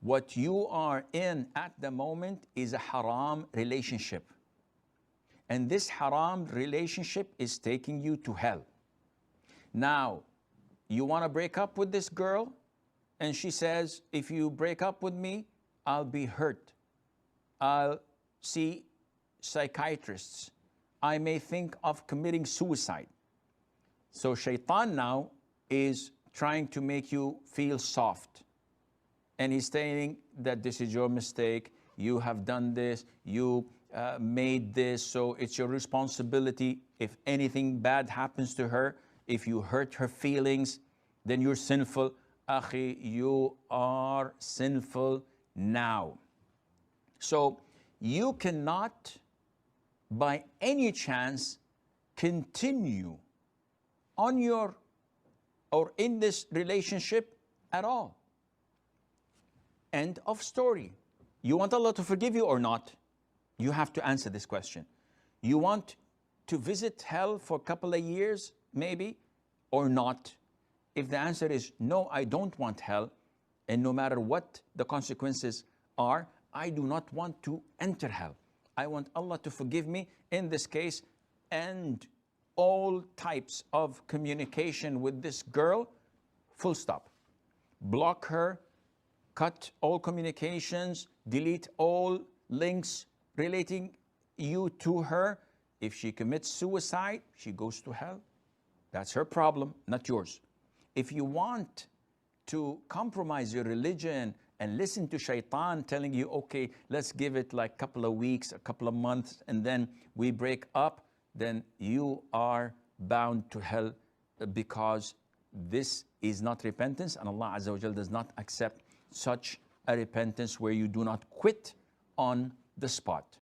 What you are in at the moment is a haram relationship. And this haram relationship is taking you to hell. Now, you want to break up with this girl, and she says, if you break up with me, I'll be hurt. I'll see psychiatrists. I may think of committing suicide. So shaitan now is trying to make you feel soft. And he's saying that this is your mistake, you have done this, you made this, so it's your responsibility. If anything bad happens to her, if you hurt her feelings, then you're sinful. Akhi, you are sinful now. So you cannot, by any chance, continue on your or in this relationship at all. End of story. You want Allah to forgive you or not? You have to answer this question. You want to visit hell for a couple of years, maybe, or not? If the answer is no, I don't want hell, and no matter what the consequences are, I do not want to enter hell. I want Allah to forgive me. In this case, end all types of communication with this girl, full stop. Block her, cut all communications, delete all links relating you to her. If she commits suicide, she goes to hell. That's her problem, not yours. If you want to compromise your religion and listen to shaitan telling you, okay, let's give it like a couple of weeks, a couple of months, and then we break up, then you are bound to hell, because this is not repentance, and Allah Azza wa Jal does not accept such a repentance where you do not quit on the spot.